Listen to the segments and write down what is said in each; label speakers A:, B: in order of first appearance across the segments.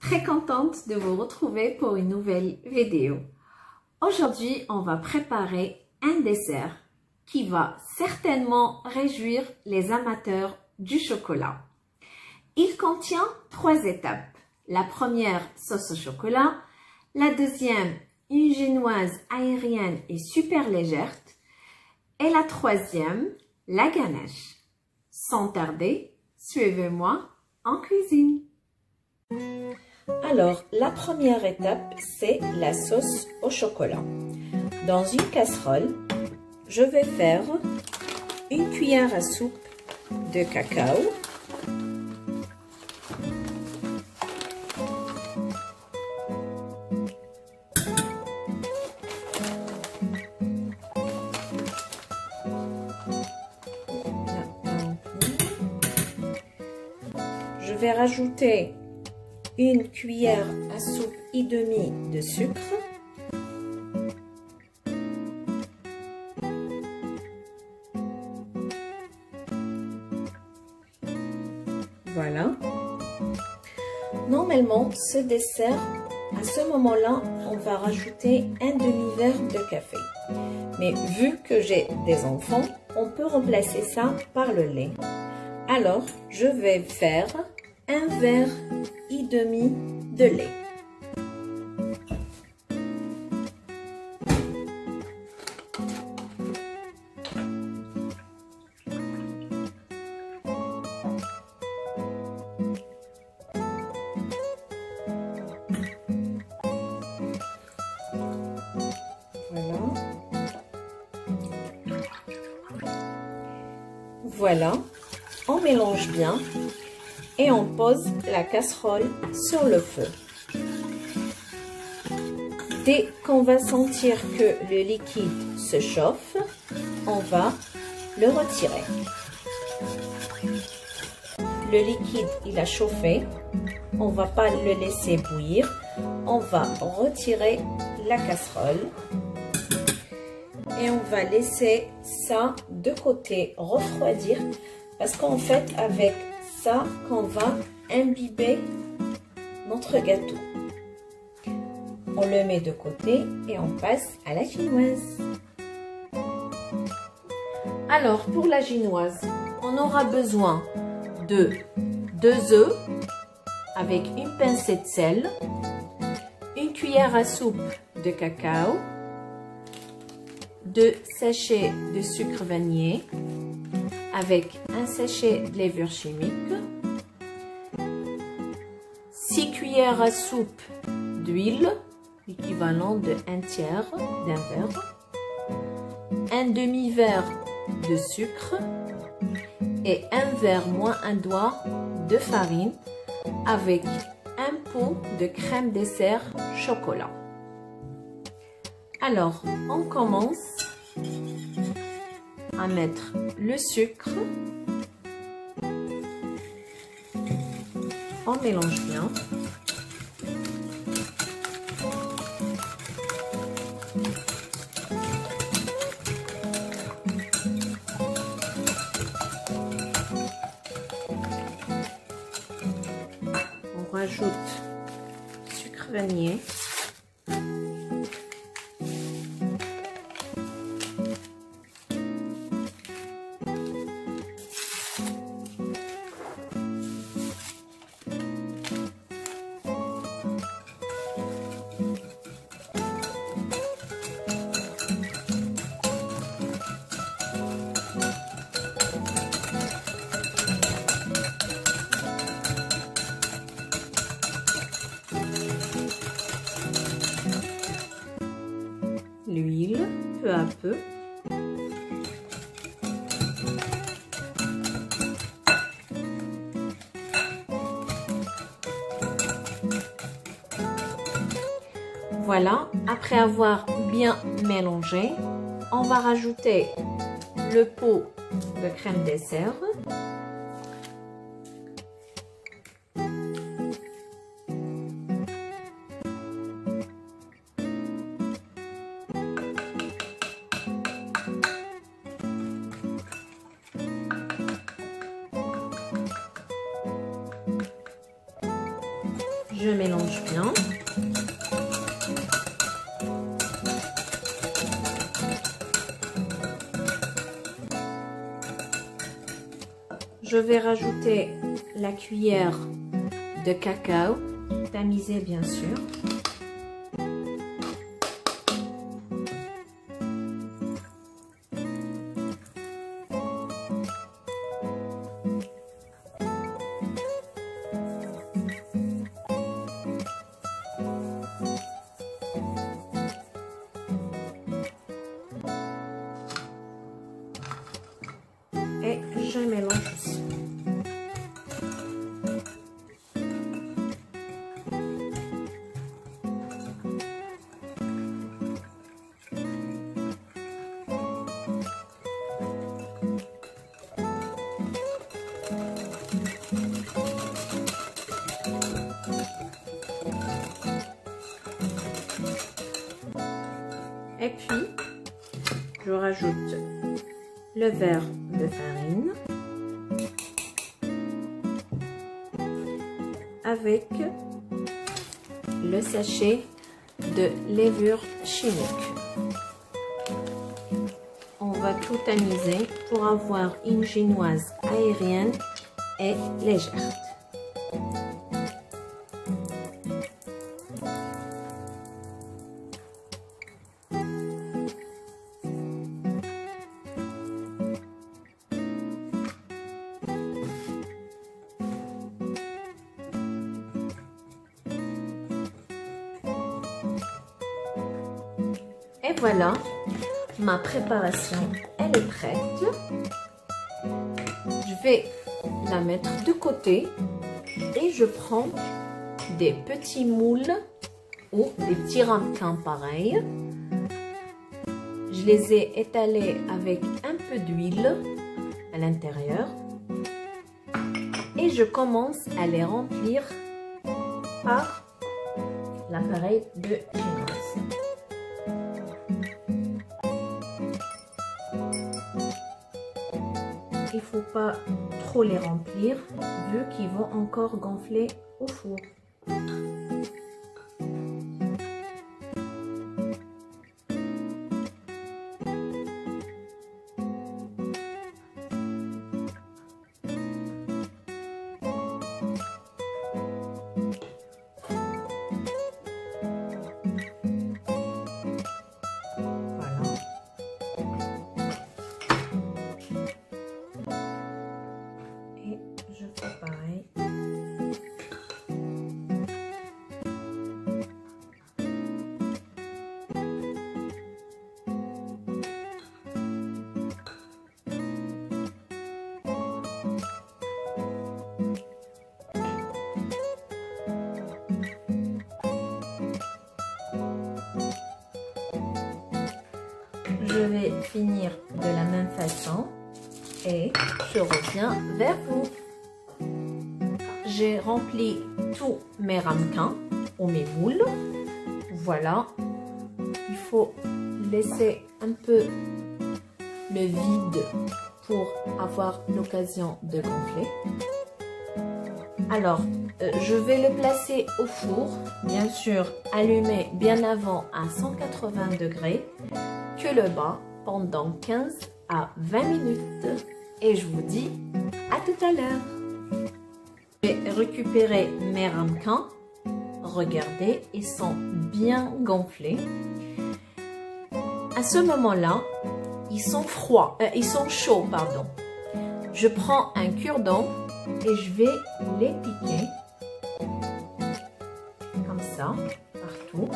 A: Très contente de vous retrouver pour une nouvelle vidéo. Aujourd'hui, on va préparer un dessert qui va certainement réjouir les amateurs du chocolat. Il contient 3 étapes. La première, sauce au chocolat. La deuxième, une génoise aérienne et super légère. Et la troisième, la ganache. Sans tarder, suivez-moi en cuisine. Alors, la première étape, c'est la sauce au chocolat. Dans une casserole, je vais faire une cuillère à soupe de cacao, je vais rajouter une cuillère à soupe et demie de sucre, voilà. Normalement, ce dessert, à ce moment-là, on va rajouter un demi-verre de café. Mais vu que j'ai des enfants, on peut remplacer ça par le lait. Alors, je vais faire un verre et demi de lait. Voilà, on mélange bien et on pose la casserole sur le feu. Dès qu'on va sentir que le liquide se chauffe, on va le retirer. Le liquide, il a chauffé, on va pas le laisser bouillir, on va retirer la casserole. Et on va laisser ça de côté refroidir parce qu'en fait avec ça qu'on va imbiber notre gâteau. On le met de côté et on passe à la génoise. Alors pour la génoise, on aura besoin de 2 œufs avec une pincée de sel, une cuillère à soupe de cacao, 2 sachets de sucre vanillé avec un sachet de levure chimique, 6 cuillères à soupe d'huile, l'équivalent de 1/3 d'un verre, un demi-verre de sucre et un verre moins un doigt de farine avec un pot de crème dessert chocolat. Alors, on commence à mettre le sucre. On mélange bien. On rajoute sucre vanillé. L'huile, peu à peu. Voilà, après avoir bien mélangé, on va rajouter le pot de crème dessert. Je mélange bien. Je vais rajouter la cuillère de cacao, tamisé bien sûr. Et je mélange aussi. Et puis, je rajoute le verre de farine avec le sachet de levure chimique. On va tout tamiser pour avoir une génoise aérienne et légère. Et voilà, ma préparation, elle est prête. Je vais la mettre de côté et je prends des petits moules ou des petits ramequins pareils. Je les ai étalés avec un peu d'huile à l'intérieur et je commence à les remplir par l'appareil de génoise. Il ne faut pas trop les remplir vu qu'ils vont encore gonfler au four. Je fais pareil. Je vais finir de la même façon et je reviens vers vous. J'ai rempli tous mes ramequins ou mes moules. Voilà. Il faut laisser un peu le vide pour avoir l'occasion de gonfler. Alors, je vais le placer au four, bien sûr allumé bien avant à 180 degrés, que le bas pendant 15 à 20 minutes. Et je vous dis à tout à l'heure. Je vais récupérer mes ramequins. Regardez, ils sont bien gonflés. À ce moment-là, ils sont chauds, pardon. Je prends un cure-dent et je vais les piquer comme ça, partout.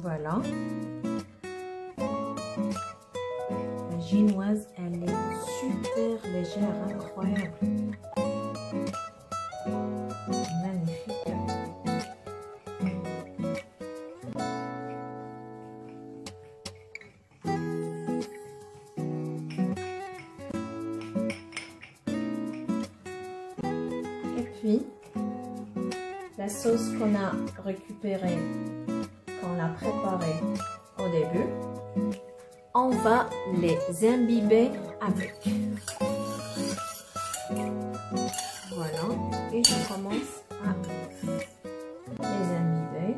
A: Voilà. La génoise, elle est super légère, incroyable. Magnifique. Et puis, la sauce qu'on a récupérée qu'on a préparés au début, on va les imbiber avec. Voilà, et je commence à les imbiber.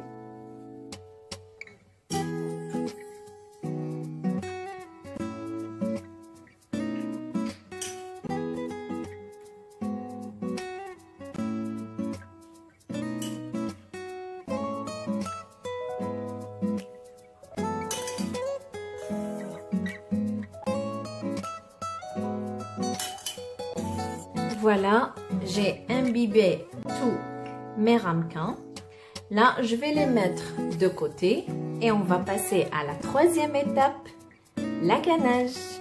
A: Voilà, j'ai imbibé tous mes ramequins. Là, je vais les mettre de côté et on va passer à la troisième étape, la ganache.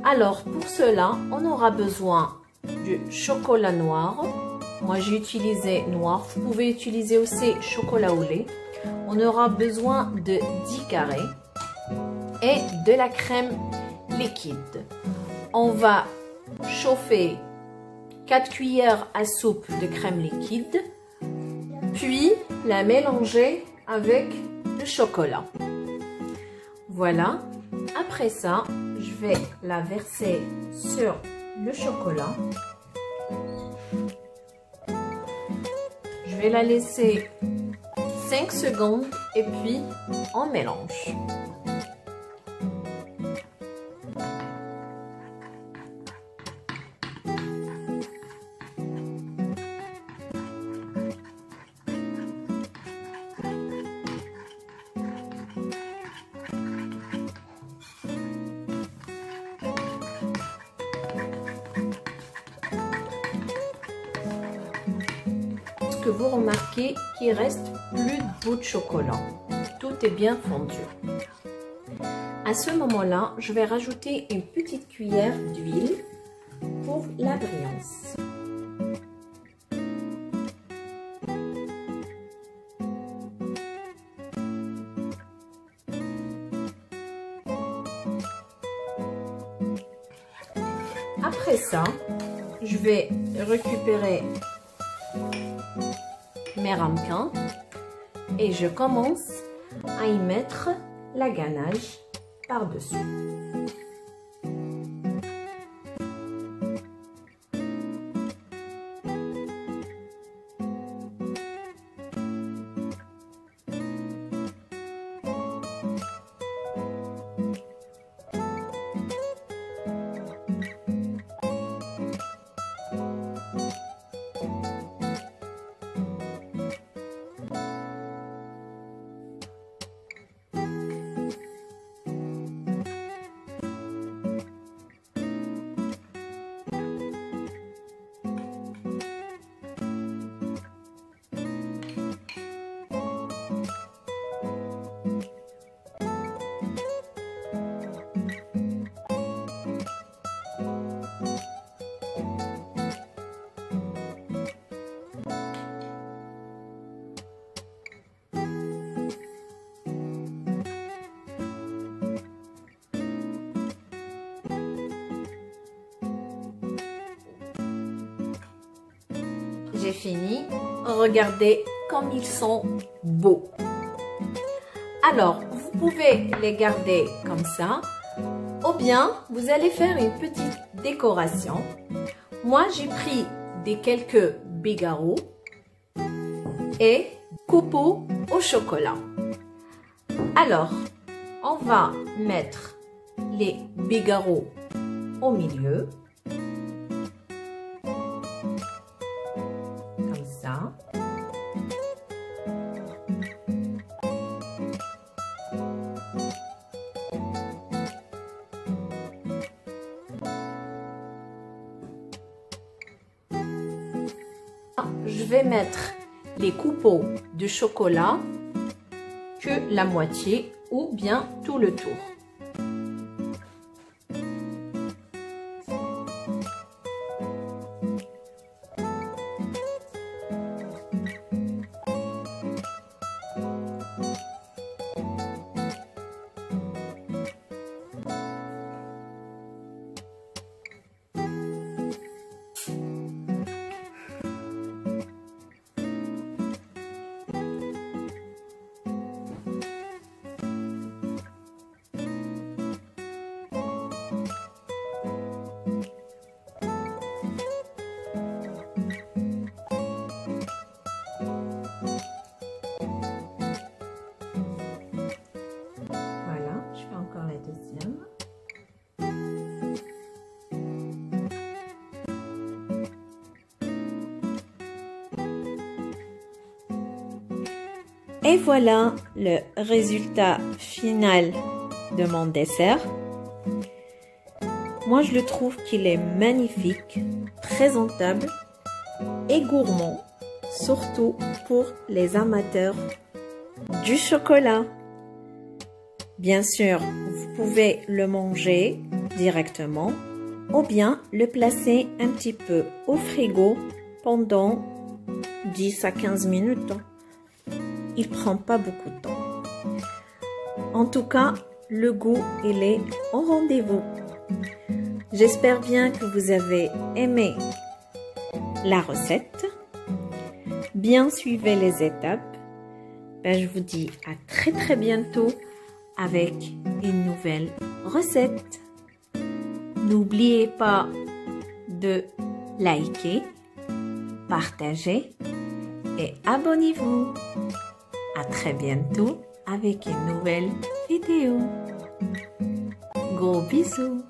A: Alors, pour cela, on aura besoin du chocolat noir. Moi, j'ai utilisé noir. Vous pouvez utiliser aussi chocolat au lait. On aura besoin de 10 carrés et de la crème liquide. On va chauffer 4 cuillères à soupe de crème liquide, puis la mélanger avec le chocolat. Voilà, après ça, je vais la verser sur le chocolat. Je vais la laisser 5 secondes et puis on mélange. Que vous remarquez qu'il reste plus de bout de chocolat. Tout est bien fondu. À ce moment-là, je vais rajouter une petite cuillère d'huile pour la brillance. Après ça, je vais récupérer mes ramequins et je commence à y mettre la ganache par-dessus. J'ai fini. Regardez comme ils sont beaux. Alors, vous pouvez les garder comme ça. Ou bien, vous allez faire une petite décoration. Moi, j'ai pris quelques bigarros et copeaux au chocolat. Alors, on va mettre les bigarros au milieu. Comme ça. Je vais mettre les coupeaux de chocolat que la moitié ou bien tout le tour. Et voilà le résultat final de mon dessert. Moi, je le trouve qu'il est magnifique, présentable et gourmand, surtout pour les amateurs du chocolat. Bien sûr, vous pouvez le manger directement ou bien le placer un petit peu au frigo pendant 10 à 15 minutes. Il prend pas beaucoup de temps. En tout cas, le goût, il est au rendez-vous. J'espère bien que vous avez aimé la recette. Bien suivez les étapes. Je vous dis à très bientôt avec une nouvelle recette. N'oubliez pas de liker, partager et abonnez-vous. À très bientôt avec une nouvelle vidéo. Gros bisous.